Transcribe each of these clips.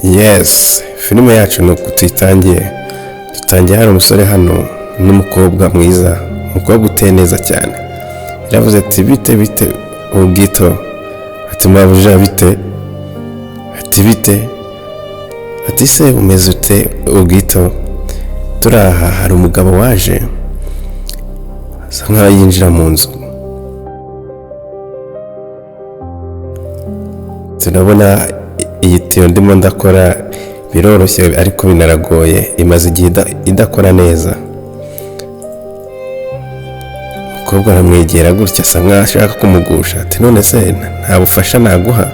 Yes, filime yacu nuko tuyitangiye hari umusore hano n'umukobwa mwiza, umukobwa uteye neza cyane. Yaravuze ati bite ubwito, ati mabuja bite, ati bite, ati se umeze ute ubwito. Turaha hari umugabo waje asa nkaho yinjira mu nzu. Turabona iyi tiyo ndimo ndakora biroroshye ariko binaragoye, imaze igihe idakora neza. Umukobwa aramwegera gutya asa nkaho ashaka kumugusha, ati none se nta bufasha naguha?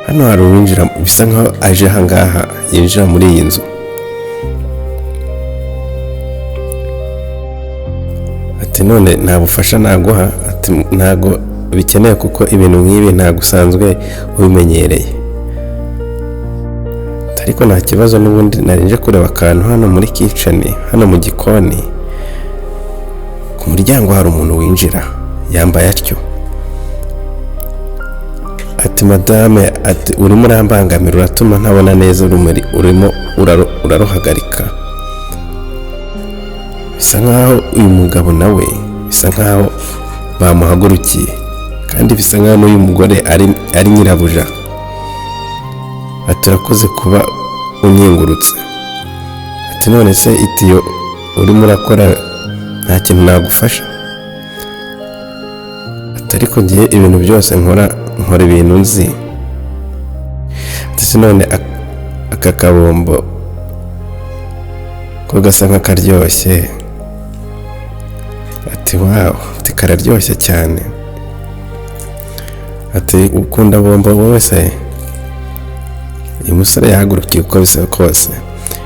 Hano hari uwinjira bisa nkaho aje ahangaha yinjira muri iyi nzu. Ati none nta bufasha naguha? Ati ntago bikeneye kuko ibintu nk'ibi ntago usanzwe ubimenyereye. Ariko nta kibazo, n'ubundi narinje kureba akantu hano muri kitchen, hano mu gikoni. Ku muryango hari umuntu winjira yambaye atyo. Ati madame, ati urimo urambangamira, uratuma ntabona neza urumuri, urimo uraruhagarika. Bisa nkaho uyu mugabo nawe bisa nkaho bamuhagurukiye, kandi bisa nkaho n'uyu mugore ari nyirabuja. Ati urakoze kuba unyingurutse. Ati none se itiyo urimo urakora nta kintu nagufasha? Ati ariko ngiye ibintu byose nkora ibintu nzi. Ati se none aka kabombo ko gasa nk'akaryoshye? Ati wawu, ati kararyoshye cyane. Ati ukunda bombo wowe se? Uyu musore yahagurukiye uko bisa kose.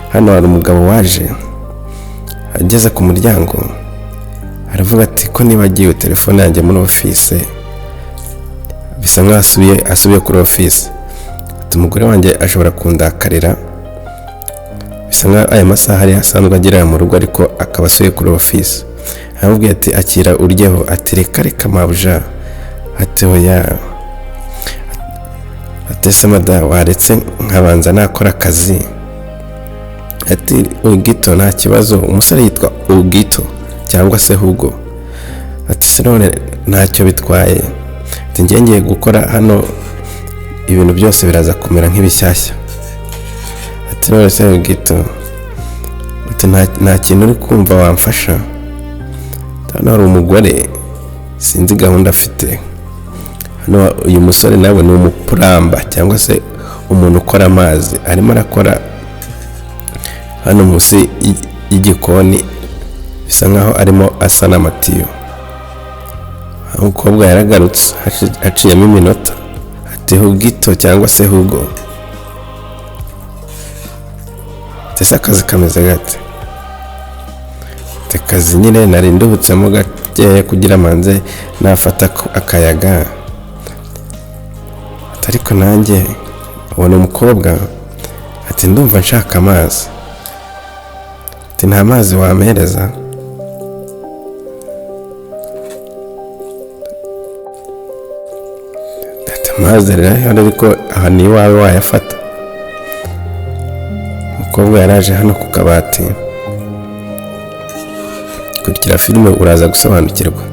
Hano hari umugabo waje, ageze ku muryango aravuga ati ko nibagiwe telefone yanjye muri office. Bisa nkaho asubiye kuri office. Ati umugore wanjye ashobora kundakarira, bisa nkaho aya masaha ari asanzwe agira mu rugo ariko akaba asubiye kuri office. Aramubwiye ati akira uryeho. Ati reka mabuja. Ati oya. Ati se mada waretse nkabanza nakora akazi? Ati ubwito nta kibazo. Umusore yitwa ubwito cyangwa se Hugo. Ati se none ntacyo bitwaye. Ati ngiye gukora hano ibintu byose biraza kumera nk'ibishyashya. Ati none se ubwito, ati nta kintu uri kumva wamfasha? Hano hari umugore sinzi gahunda afite. Hano uyu musore nawe ni umupuramba cyangwa se umuntu ukora amazi, arimo arakora hano munsi y'igikoni, bisa nkaho arimo asana amatiyo. Umukobwa yaragarutse haciyemo iminota. Ati Hugito cyangwa se Hugo, ati se akazi kameze gate? Ati akazi nyine nari ndubutsemo gakeya kugira manze nafata akayaga. Ariko nanjye ubona umukobwa, ati ndumva nshaka amazi. Ati nta mazi wampereza? Ati amazi rero ariko aha ni iwawe wayafata. Umukobwa yaraje hano ku kabati. Kurikira filime uraza gusobanukirwa.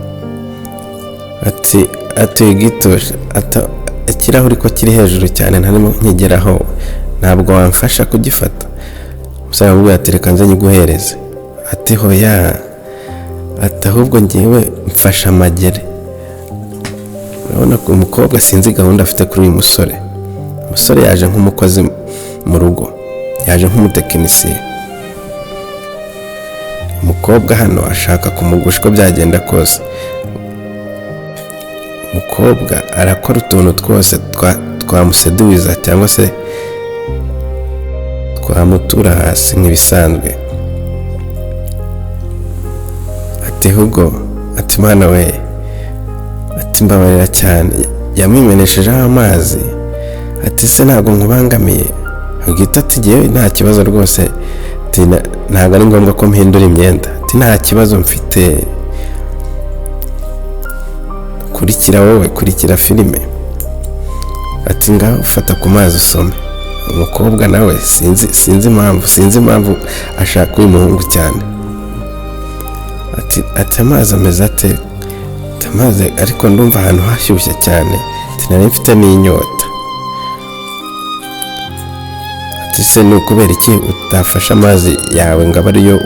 Ati gito, ikirahuri ko kiri hejuru cyane ntarimo nkigeraho, ntabwo wamfasha kugifata? Umusore aramubwira ati reka nze nyiguhereze. Ati hoya, ati ahubwo ngewe mfasha amagere. Urabona ko umukobwa sinzi gahunda afite kuri uyu musore. Umusore yaje nk'umukozi mu rugo, yaje nk'umutekinisiye. Umukobwa hano ashaka kumugusha uko byagenda kose. Umukobwa arakora utuntu twose twamuseduwiza cyangwa se twamutura hasi nk'ibisanzwe. Ati Hugo, ati mwana we, ati mbabarira cyane, yamwimeneshejeho amazi. Ati se ntabwo nkubangamiye? Hugita ati ngewe nta kibazo rwose, ntabwo ari ngombwa ko mpindura imyenda. Ati nta kibazo mfite. Kurikira wowe, kurikira filime. ati ngaho ufata ku mazi usome. Umukobwa nawe sinzi impamvu ashaka uyu muhungu cyane. Ati amazi ameze ate? Amazi ariko ndumva ahantu hashyushye cyane, nari mfite n'inyota. Ati se ni ukubera iki utafashe amazi yawe ngo abe ariyo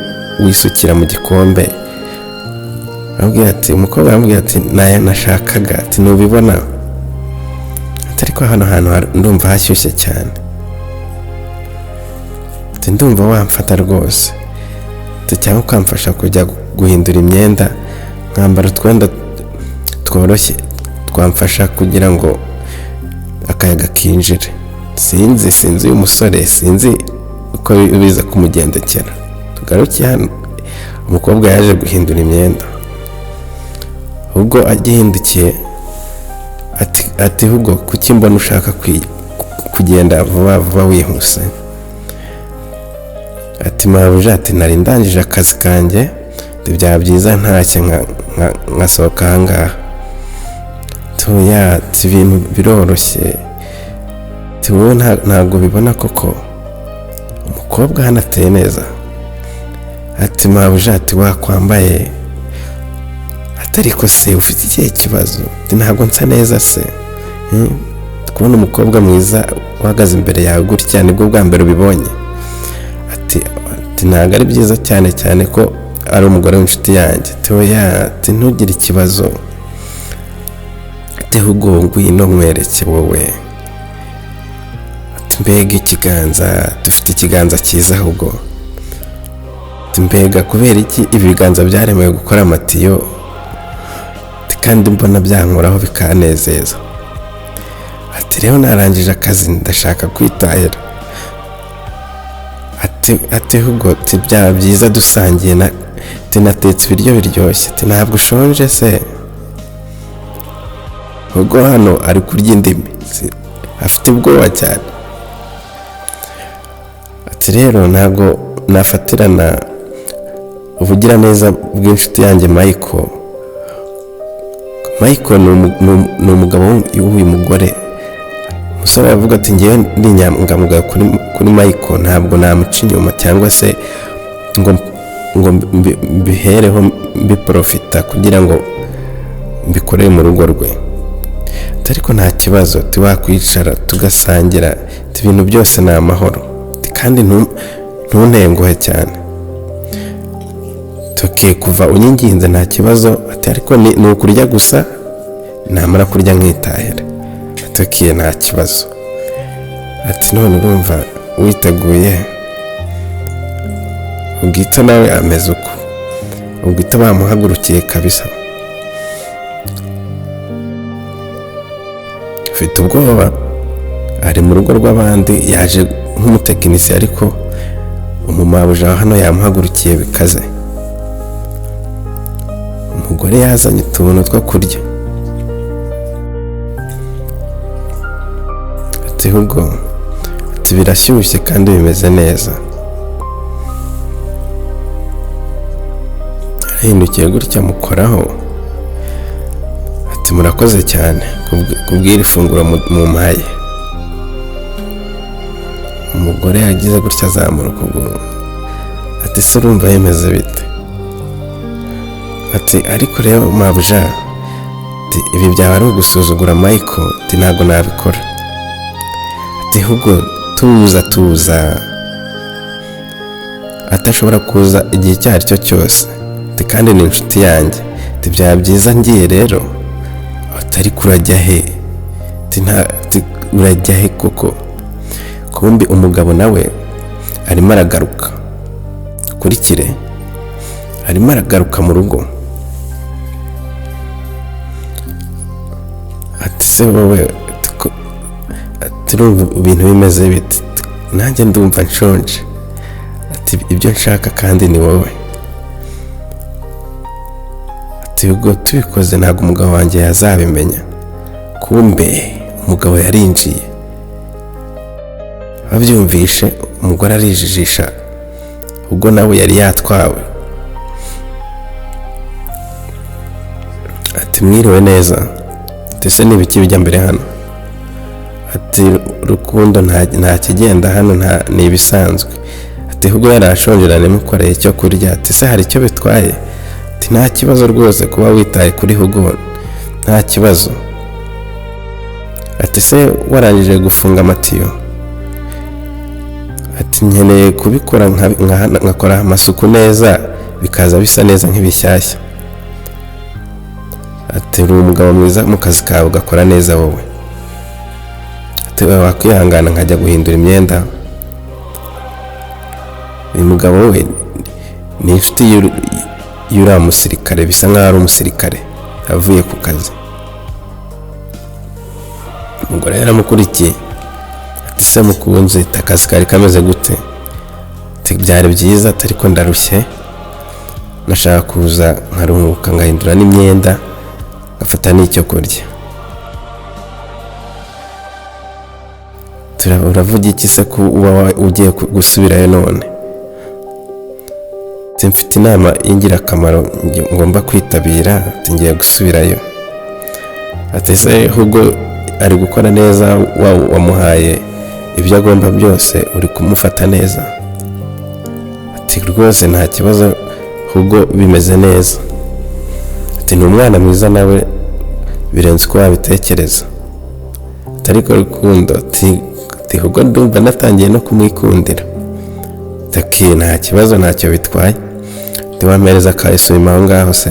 wisukira mu gikombe? Umukobwa aramubwira ati naya nashakaga. Ati nubibona? Ati ariko hano hantu ndumva hashyushye cyane. Ati ndumva wamfata rwose. Ati cyangwa ukamfasha kujya guhindura imyenda, nkambara utwenda tworoshye twamfasha kugira ngo akayaga kinjire. Sinzi uyu musore, sinzi uko biza kumugendekera. Tugarukiye hano, umukobwa yaje guhindura imyenda. Ubwo agihindukiye ati ahubwo kuki mbona ushaka kugenda vuba wihuse? Ati mabuja, ati nari ndangije akazi kanjye, byaba byiza ntashye nkasohoka ahangaha. Tuya ibintu biroroshye. Wowe ntabwo bibona koko umukobwa hano ateye neza? Ati mabuja, ati wakwambaye. Ariko se ufite ikihe kibazo? Ntabwo nsa neza se? Kubona umukobwa mwiza uhagaze imbere yawe gutya nibwo bwa mbere ubibonye? Ati ntabwo ari byiza cyane ko ari umugore w'inshuti yanjye. Ati ntugire ikibazo. Ati ahubwo ngwino nkwereke wowe. Ati mbega ikiganza, dufite ikiganza cyiza ahubwo. Ati mbega kubera iki ibi biganza byaremewe gukora amatiyo kandi mbona byankoraho bikanezeza? Ati rero narangije akazi ndashaka kwitahira. Ati ahubwo byaba byiza dusangiye, natetse ibiryo biryoshye. Ati ntabwo ushonje se? Ubwo hano ari kurya indimi, afite ubwoba cyane. Ati rero ntabwo nafatirana ubugiraneza bw'inshuti yanjye Michael ni umugabo w'uyu mugore. Umusore aravuga ati ngewe ndi inyangamugayo kuri Michael, ntabwo namuca inyuma cyangwa se ngo mbihereho mbiprofita kugira ngo mbikorere mu rugo rwe. Ariko nta kibazo, wakwicara tugasangira, ibintu byose ni amahoro, kandi ntuntenguhe cyane. Tukiye kuva unyinginze nta kibazo. Ariko ni ukurya gusa, namara kurya nkitahira. Tukiye nta kibazo. Ati none urumva witeguye? Ubwito nawe ameze uko. Ubwito bamuhagurukiye kabisa. Ufite ubwoba, ari mu rugo rw'abandi, yaje nk'umutekinisiye ariko umumabuja hano yamuhagurukiye bikaze. Umugore yazanye utuntu two kurya. Ati ahubwo birashyushye kandi bimeze neza. Ahindukiye gutya mukoraho. Ati murakoze cyane kubwira ifunguro mumpaye. Umugore yagize gutya azamura ukuguru. Ati se urumva yemeze bite? Ati ariko rero mabuja, ibi byaba ari ugusuzugura Michael. Ati ntabwo nabikora. Ati ahubwo tuza. Atashobora kuza igihe icyo ari cyo cyose. Ati kandi ni inshuti yanjye. Ati byaba byiza ngiye rero. Atari kurajya he? Ati urajya he koko? Kumbi umugabo nawe arimo aragaruka. Kurikire, arimo aragaruka mu rugo. Ati se wowe, turumva ibintu bimeze bite? Nanjye ndumva nshonje. Ati ibyo nshaka kandi ni wowe. Ati ubwo tubikoze ntabwo umugabo wanjye yazabimenya. Kumbe umugabo yarinjiye. Abyumvishe umugore arijijisha, ubwo nawe yari yatwawe. Ati mwiriwe neza. Ati se n'ibiki bijya mbere hano? ati rukundo nta kigenda hano, ni ibisanzwe. Ati ahubwo yarashonje nimukoreye icyo kurya. Ati se hari icyo bitwaye? Ati nta kibazo rwose kuba witaye kuri Hugo, nta kibazo. Ati se warangije gufunga amatiyo? Ati nkeneye kubikora nkakora amasuku neza bikaza bisa neza nk'ibishyashya. Ati uri umugabo mwiza mu kazi kawe ugakora neza wowe. Ati wakwihangana nkajya guhindura imyenda? Uyu mugabo we ni inshuti y'uriya musirikare, bisa nk'aho ari umusirikare avuye ku kazi. Umugore yaramukurikiye. Ati se mukunzi, akazi kari kameze gute? Ati byari byiza ariko ndarushye, nashaka kuza nkaruhuka ngahindura n'imyenda ngafata n'icyo kurya. Uravuga iki se ko uba ugiye gusubirayo none? Ati mfite inama y'ingirakamaro ngomba kwitabira, ati ngiye gusubirayo. Ati se Hugo ari gukora neza, wamuhaye ibyo agomba byose, uri kumufata neza? Ati rwose nta kibazo Hugo, bimeze neza. Ati ni umwana mwiza nawe birenze uko wabitekereza. Ariko rukundo, ati Hugo ndumva natangiye no kumwikundira. Ati nta kibazo, ntacyo bitwaye. Ati wampereza akayisuma aho ngaho se?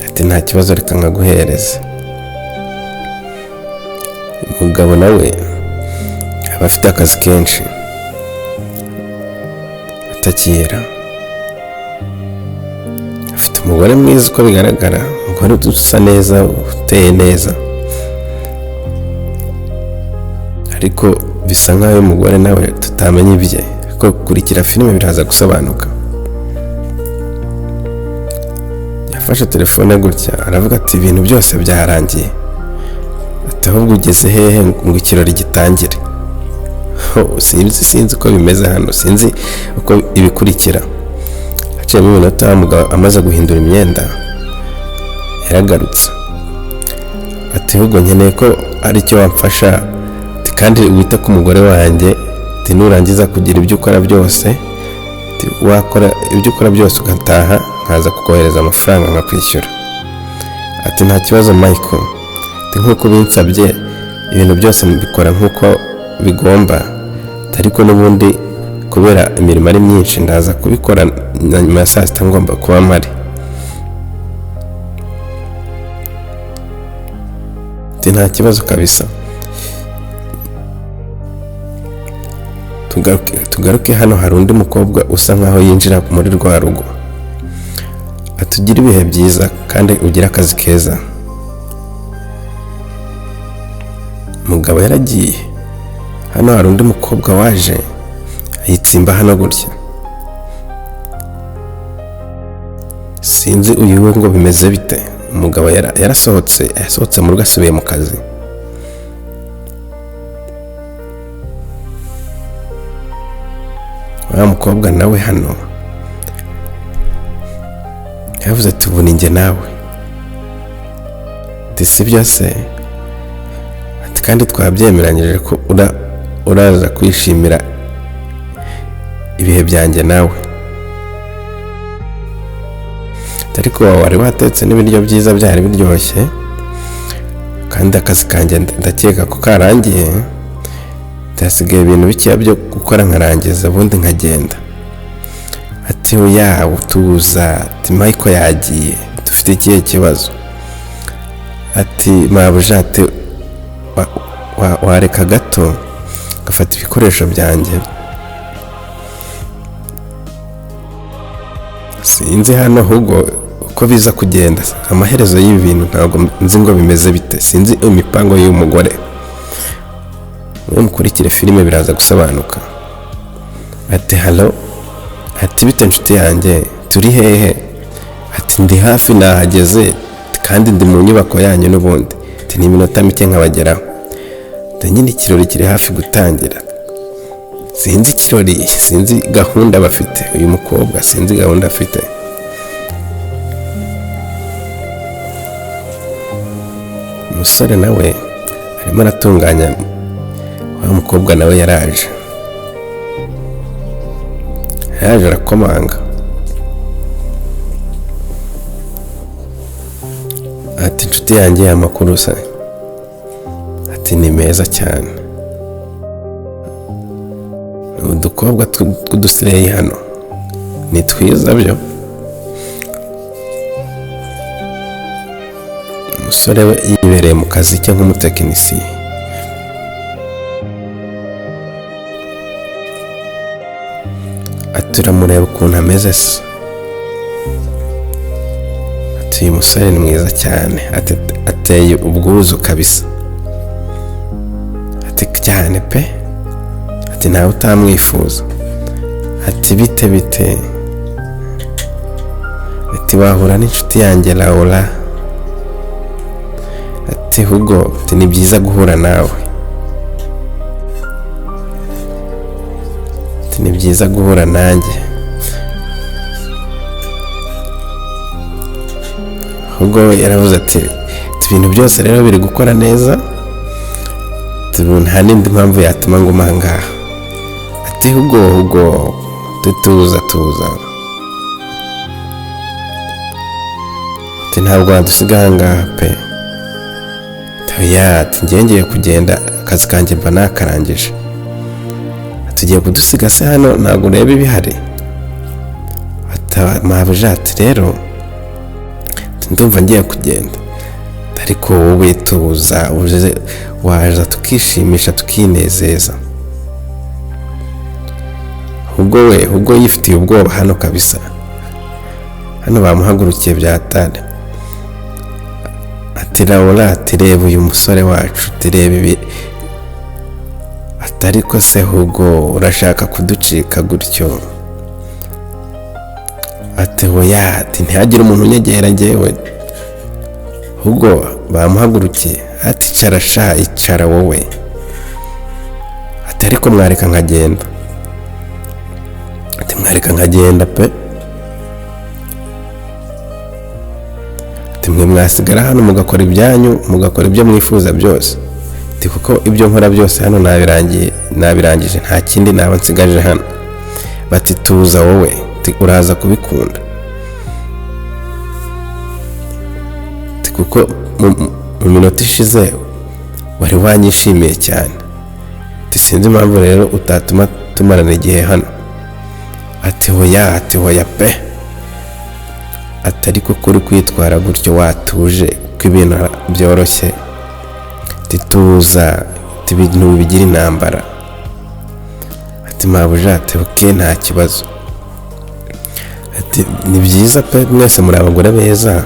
Ati nta kibazo, reka nkaguhereza. Umugabo nawe aba afite akazi kenshi atakira. Afite umugore mwiza uko bigaragara, umugore usa neza, uteye neza, ariko bisa nk'aho uyu mugore nawe tutamenya ibye, kuko gukurikira filime biraza gusobanuka. Yafashe telefone gutya aravuga ati ibintu byose byarangiye. Ati ahubwo ugeze hehe ngo ikirori gitangire? Sinzi uko bimeze hano, sinzi uko ibikurikira. Haciyemo iminota umugabo amaze guhindura imyenda yaragarutse. Ati ahubwo nkeneye ko ari icyo wamfasha, kandi wita ku mugore wanjye. Ati nurangiza kugira ibyo ukora byose, wakora ibyo ukora byose ugataha, nkaza kukohereza amafaranga nkakwishyura. Ati nta kibazo Michael, nk'uko binsabye ibintu byose mbikora nk'uko bigomba, ariko n'ubundi kubera imirimo ari myinshi ndaza kubikora na nyuma ya saa sita ngomba kuba mpari. Nta kibazo kabisa. Tugaruke hano, hari undi mukobwa usa nkaho yinjira muri rwa rugo. Atugira ibihe byiza kandi ugira akazi keza. Umugabo yaragiye. Hano hari undi mukobwa waje ayitsimba hano gutya. Sinzi uyu we ngo bimeze bite. Umugabo yasohotse mu rugo asubiye mu kazi. Wa mukobwa nawe hano yavuze ati ubu ni njye nawe. Ati sibyo se? Ati kandi twabyemeranyije ko uraza kwishimira ibihe byanjye nawe. Ariko wari watetse n'ibiryo byiza byari biryoshye, kandi akazi kanjye ndakeka ko karangiye. Hasigaye ibintu bikeya byo gukora nkarangiza ubundi nkagenda. Ati oya utuza, ati Michael yagiye, dufite ikihe kibazo? Ati mabuja, ati wareka gato ngafata ibikoresho byanjye. Sinzi hano ahubwo uko biza kugenda, amaherezo y'ibi bintu ntabwo nzi ngo bimeze bite. Sinzi imipango y'uyu mugore. Mukurikire filime biraza gusobanuka. Ati halo. Ati bite nshuti yanjye, turi hehe? Ati ndi hafi nahageze, kandi ndi mu nyubako yanyu n'ubundi. Ati ni iminota mike nkabageraho. Nyine ikirori kiri hafi gutangira. Sinzi ikirori, sinzi gahunda bafite. Uyu mukobwa sinzi gahunda afite. Umusore nawe arimo aratunganya, wa mukobwa nawe yaraje arakomanga ati inshuti yanjye amakuru se? Ati ni meza cyane, udukobwa tw'udusireyi hano ni twiza byo. Umusore we yibereye mu kazi ke nk'umutekinisiye. Ati uramureba ukuntu ameze se? Ati uyu musore ni mwiza cyane, ateye ubwuzu kabisa. Ati cyane pe. Ati nawe utamwifuza? Ati bite? Ati wahura n'inshuti yanjye Laura. Ati Hugo, ati ni byiza guhura nawe. Ati ni byiza guhura nanjye. Hugo yaravuze ati ibintu byose rero biri gukora neza, nta n'indi mpamvu yatuma nguma aha ngaha. Ati Hugo tuza. Ati ntabwo wadusiga aha ngaha pe. Ati ngiye kugenda, akazi kanjye mba nakarangije. Ati ugiye kudusiga se hano ntabwo ureba ibihari? Mabuja ati rero ndumva ngiye kugenda, ariko wowe tuza, waza tukishimisha tukinezeza. Hugo yifitiye ubwoba hano kabisa, hano bamuhagurukiye byatari. Ati Laura, ati reba uyu musore wacu, ati reba ibi. Ati ariko se Hugo urashaka kuducika gutyo? Ati hoya, ati ntihagire umuntu unyegera njyewe. Hugo bamuhagurukiye, ati icara wowe. Ati ariko mwareka nkagenda. Ati mwareka nkagenda pe. Ati mwe mwasigara hano mugakora ibyanyu, mugakora ibyo mwifuza byose. Ati kuko ibyo nkora byose hano nabirangije, nta kindi naba nsigaje hano. Bati tuza wowe, uraza kubikunda. Ati kuko mu minota ishize wari wanyishimiye cyane. Ati sinzi impamvu rero utatuma tumarana igihe hano. Ati hoya pe. Ati ariko kuri kwitwara gutyo watuje ko ibintu byoroshye. Ati tuza, ati ibintu bigira intambara. Ati mabuja, ati oke nta kibazo. Ati ni byiza pe, mwese muri abagore beza.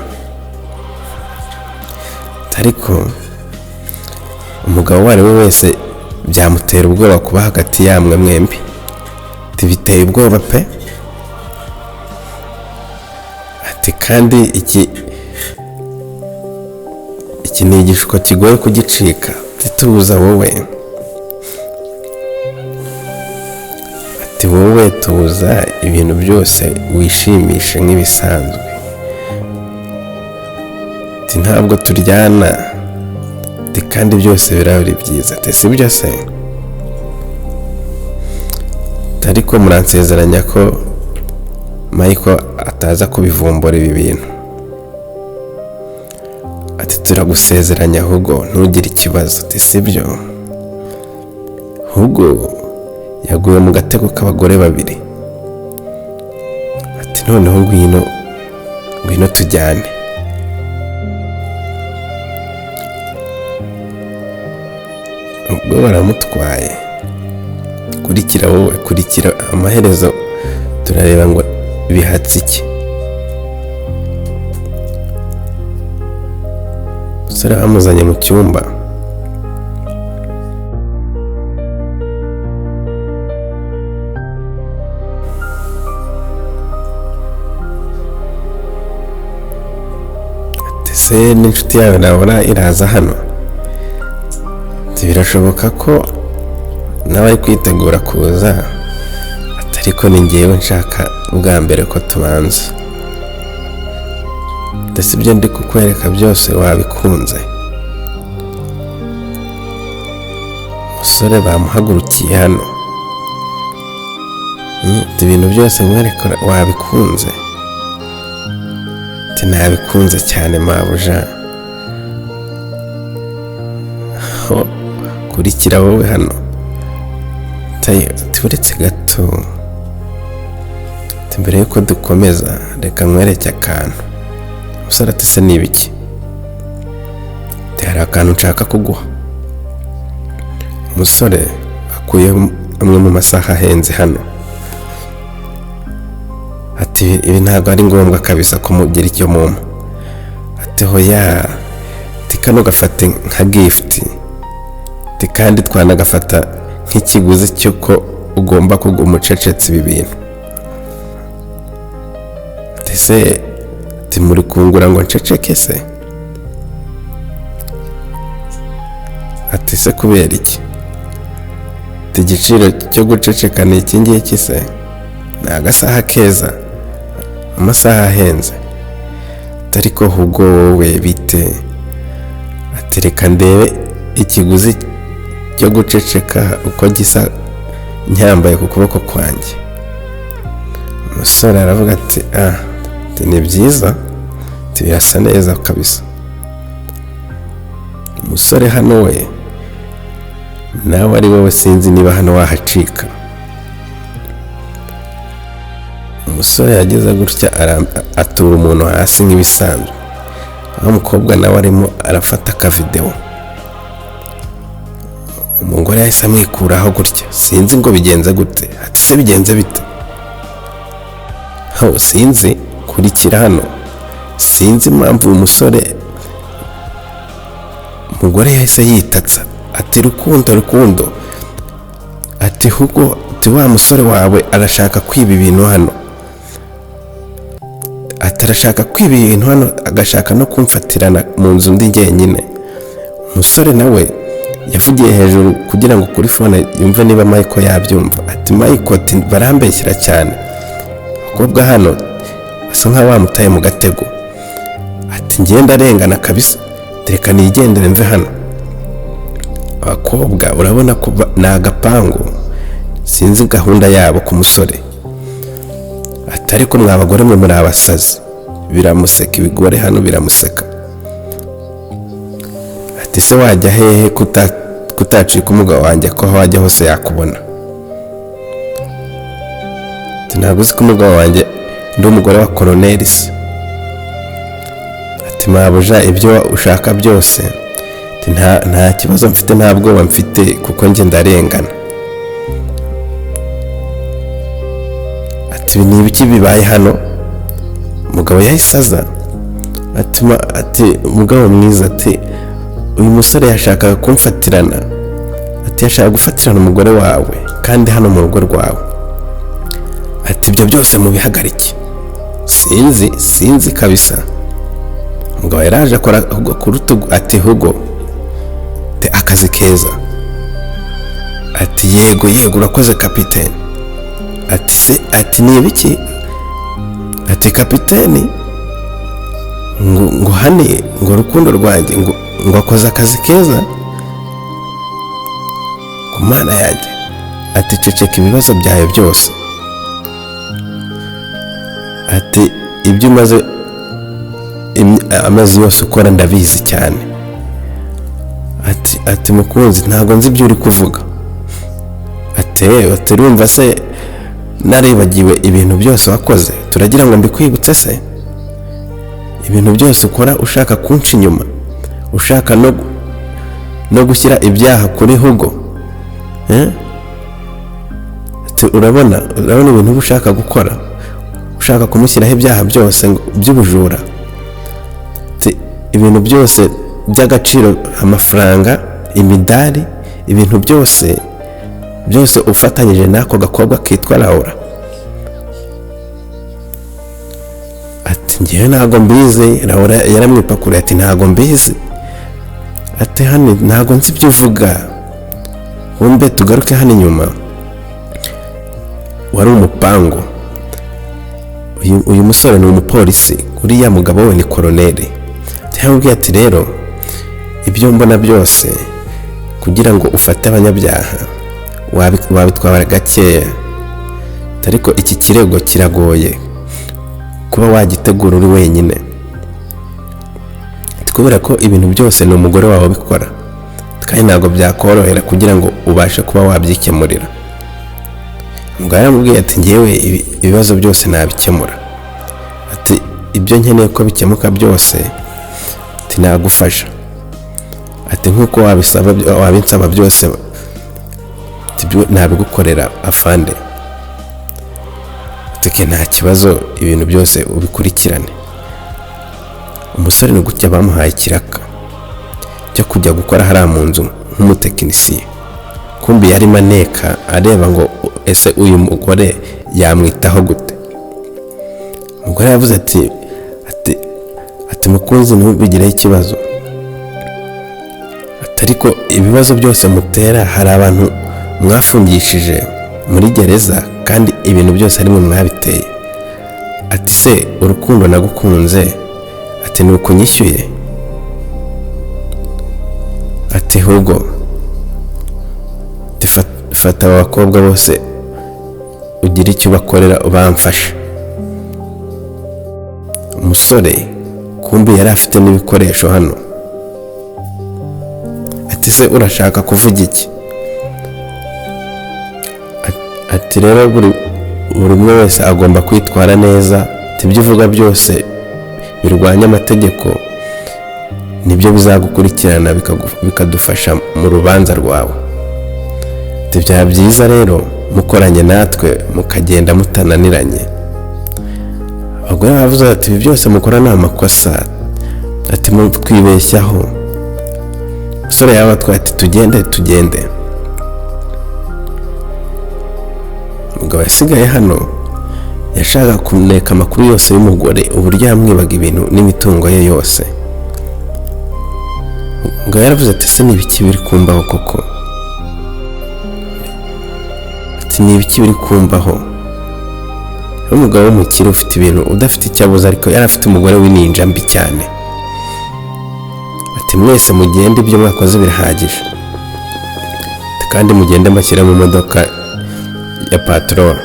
Ariko umugabo uwo ari we wese byamutera ubwoba kuba hagati yamwe mwembi. Ati biteye ubwoba pe. Ati kandi iki ni igishuko kigoye kugicika. Ati tuza wowe. Ati wowe tuza, ibintu byose wishimishe nk'ibisanzwe. Ati ntabwo turyana. Ati kandi byose birahuri byiza. Ati sibyo se? Ariko muransezeranya ko Michael ataza kubivumbura ibi bintu. Ati turagusezeranya Hugo, ntugire ikibazo. Ati sibyo? Hugo yaguye mu gatego k'abagore babiri. Ati noneho ngwino tujyane. Ubwo baramutwaye. Kurikira wowe, kurikira amaherezo turareba ngo bihatse iki. Umusore bamuzanye mu cyumba. Ati se n'inshuti yawe Laura iraza hano? Ati birashoboka ko nawe ari kwitegura kuza. Ati ariko ni njyewe nshaka bwa mbere ko tubanza. Ndetse ibyo ndi kukwereka byose wabikunze. umusore bamuhagurukiye hano. Ibintu byose mwereka wabikunze. Nabikunze cyane mabuja. Kurikira wowe hano. Turetse gato. Mbere yuko dukomeza reka nkwereke akantu. Umusore ati se nibiki? Hari akantu nshaka kuguha. Umusore akuye amwe mu masaha ahenze hano. Ati ibi ntabwo ari ngombwa kabisa ko mugira icyo mumpa. Ati hoya, kano gafate nka gift. Kandi twanagafata nk'ikiguzi cyo ko ugomba kugumucecetse ibi bintu. Ese muri kungura ngo nceceke se? Ati se kubera iki? Igiciro cyo guceceka ni iki ngiki se? Ni agasaha keza, amasaha ahenze. Ariko Hugo wowe bite? Ati reka ndebe ikiguzi cyo guceceka uko gisa nyambaye ku kuboko kwanjye. Umusore aravuga ati ni byiza, birasa neza kabisa. Umusore hano we nawe ari wowe sinzi niba hano wahacika. Umusore yageze gutya atura umuntu hasi nk'ibisanzwe. Umukobwa nawe arimo arafata ka video. Umugore yahise amwikuraho gutya. Sinzi ngo bigenze gute. Ati se bigenze bite? Sinzi, kurikira hano. Sinzi impamvu umusore umugore yahise yitatsa. Ati rukundo. Ati Hugo, wa musore wawe arashaka kwiba ibintu hano. Atarashaka kwiba ibintu hano, agashaka no kumfatirana mu nzu ndi jyenyine. Umusore nawe yavugiye hejuru kugira ngo kuri phone yumve niba Michael yabyumva. Ati Michael, barambeshyira cyane. Abakobwa hano basa nka wamutaye mu gatego. Ati ngenda arengana kabisa, reka nigendere mve hano. Abakobwa urabona ko nagapangu, sinzi gahunda yabo ku musore. Atari ko mwabagore mwe muri abasazi. Biramuseka, ibigore hano biramuseka. Ati se wajya hehe kutacika umugabo wanjye ko wajya hose yakubona? Ati ntabwo uzi ko umugabo wanjye ndi umugore wa Colonel. Ati mabuja ibyo ushaka byose. Nta kibazo mfite, nta bwoba mfite kuko njye ndarengana. Ati ni ibiki bibaye hano? Umugabo yahisaza. Ati umugabo mwiza, ati uyu musore yashakaga kumfatirana. Ati yashaka gufatirana umugore wawe kandi hano mu rugo rwawe. Ati ibyo byose mubihagarike. Sinzi kabisa. Umugabo yaraje akora ku rutugu. Ati Hugo, akazi keza. Ati yego urakoze kapiteni. Ati ni ibiki? Ati kapiteni ngo hani ngo rukundo rwanjye ngo akoze akazi keza ku mana yanjye. Ati ceceka ibibazo byawe byose. Ati ibyo umaze amazi yose ukora ndabizi cyane. Ati mukunzi ntabwo nzi ibyo uri kuvuga. Ati urumva se naribagiwe ibintu byose wakoze? Turagira ngo mbikwibutse se? Ibintu byose ukora ushaka kunca inyuma, ushaka no gushyira ibyaha kuri Hugo. Ati urabona ibintu ushaka gukora, ushaka kumushyiraho ibyaha byose by'ubujura. Ati ibintu byose by'agaciro, amafaranga, imidari, ibintu byose ufatanyije n'ako gakobwa kitwa Laura. Ati ngiye ntago mbizi. Laura yaramwipakuriye. Ati ntago mbizi. Ati hano ntago nzi ibyo uvuga. Wumve tugaruke hano inyuma. Wari umupango. Uyu musore ni umupolisi, uriya mugabo we ni Colonel. Yamubwiye ati rero ibyo mbona byose kugira ngo ufate abanyabyaha wabitwara gakeya, ariko iki kirego kiragoye kuba wagitegura uri wenyine, kubera ko ibintu byose ni umugore wawe bikora, kandi ntabwo byakorohera kugira ngo ubashe kuba wabyikemurira. Umugabo yaramubwiye ati ngewe ibibazo byose nabikemura, ati ibyo nkeneye ko bikemuka byose ati nagufasha, ati nkuko wabinsaba byose nabigukorera afande, ati nta kibazo ibintu byose ubikurikirane. Umusore ni gutya bamuhaye ikiraka cyo kujya gukora hariya mu nzu nk'umutekinisiye, kumbi yarimo aneka areba ngo ese uyu mugore yamwitaho gute. Umugore yavuze ati mukunzi ntubigireho ikibazo, ariko ibibazo byose mutera hari abantu mwafungishije muri gereza kandi ibintu byose ari mwe mwabiteye. Ati se urukundo nagukunze ati nuko nyishyuye, ati ahubwo fata abakobwa bose ugira icyo bakorera ubamfasha. Umusore kumbi yari afite n'ibikoresho hano, ati se urashaka kuvuga iki? Ati rero buri umwe wese agomba kwitwara neza, ibyo uvuga byose birwanya amategeko nibyo bizagukurikirana bikadufasha mu rubanza rwawe. Byaba byiza rero mukoranye natwe mukagenda mutananiranye. Abagore bavuze ati ibi byose mukora ni amakosa, ati twibeshyaho. Umusore yabatwaye ati tugende. Umugabo yasigaye hano yashaka kuneka amakuru yose y'umugore, uburyo yamwibaga ibintu n'imitungo ye yose. Umugabo yaravuze ati se n'ibiki biri kumbaho koko? Ati n'ibiki biri kumbaho? Umugabo w'umukire ufite ibintu udafite icyo abuze, ariko yari afite umugore w'ininja mbi cyane. Ati mwese mugende, ibyo mwakoze birahagije, kandi mugende mashyira mu modoka ya patrol.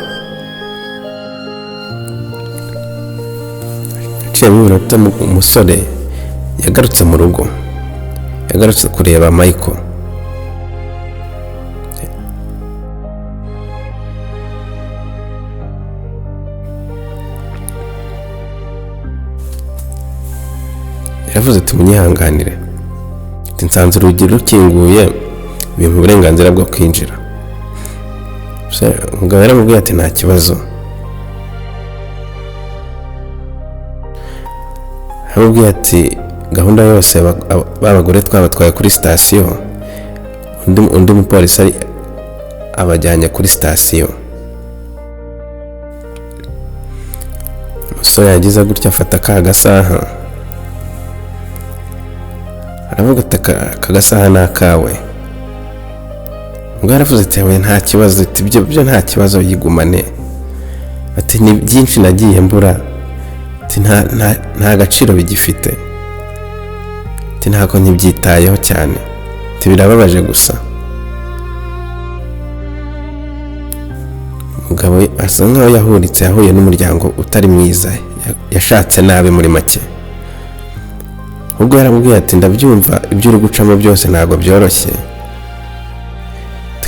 Aciye mu minota umusore yagarutse mu rugo, yagarutse kureba Michael. Yaravuze ati munyihanganire, ati nsanze urugi rukinguye bimpa uburenganzira bwo kwinjira. Umugabo yaramubwiye ati nta kibazo. Yaramubwiye ati gahunda yose babagore twabatwaye kuri sitasiyo, undi mupolisi abajyanye kuri sitasiyo. Umusore yagize gutya afata ka gasaha, aravuga ati aka gasaha ni akawe. Umugabo yaravuze ati nta kibazo, ibyo nta kibazo yigumane. Ati ni byinshi nagiye mbura, ati nta gaciro bigifite, ati ntabwo ntibyitayeho cyane, ati birababaje gusa. Umugabo asa nkaho yahuye n'umuryango utari mwiza, yashatse nabi muri make. Ubwo yaramubwiye ati ndabyumva ibyo uri gucamo byose ntabwo byoroshye,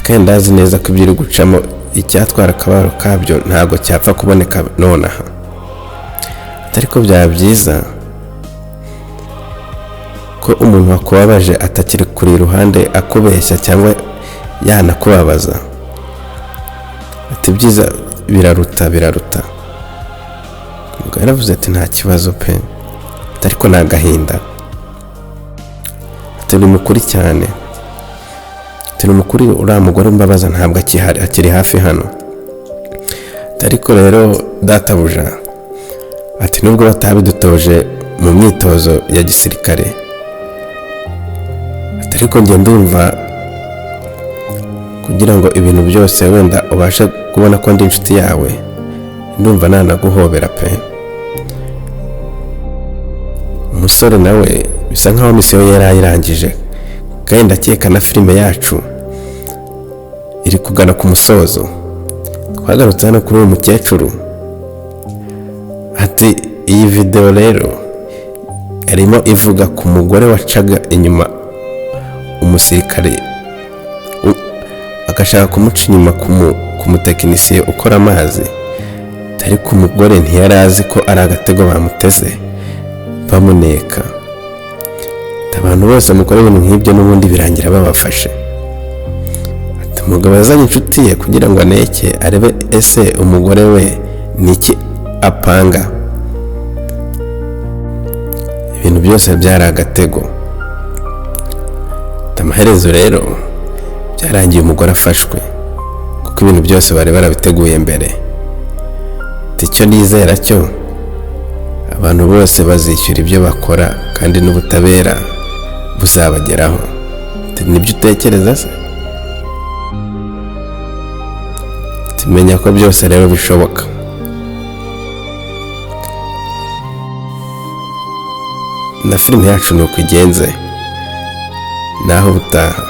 kandi ndazi neza ko ibyo uri gucamo icyatwara akabaro kabyo ntabwo cyapfa kuboneka nonaha, ariko byaba byiza ko umuntu wakubabaje atakiri kuri iruhande akubeshya cyangwa yanakubabaza. Ati byiza biraruta. Umugabo yaravuze ati nta kibazo pe, ariko ni agahinda. Ati ni mukuri cyane, ati ni mukuri, uriya mugore umbabaza ntabwo akiri hafi hano. Ariko rero databuja, ati nubwo batabidutoje mu myitozo ya gisirikare, ariko njye ndumva kugira ngo ibintu byose wenda ubashe kubona ko ndi inshuti yawe, ndumva nanaguhobera pe. Umusore nawe bisa nkaho misiyo yari ayirangije, kandi ndakeka na filime yacu iri kugana ku musozo. Twagarutse hano kuri uyu mukecuru, ati iyi video rero yarimo ivuga ku mugore wacaga inyuma umusirikare agashaka kumuca inyuma ku mutekinisiye ukora amazi, ariko umugore ntiyari azi ko ari agatego bamuteze bamuneka. Abantu bose mukora ibintu nk'ibyo n'ubundi birangira babafashe. Ati umugabo yazanye inshuti ye kugira ngo aneke arebe ese umugore we niki apanga. Ibintu byose byari agatego. Amaherezo rero byarangiye umugore afashwe, kuko ibintu byose bari barabiteguye mbere. Icyo nizera cyo abantu bose bazishyura ibyo bakora, kandi n'ubutabera buzabageraho. Nibyo utekereza se? Tumenya ko byose rero bishoboka. Na filime yacu nuko igenze. Naho ubutaha.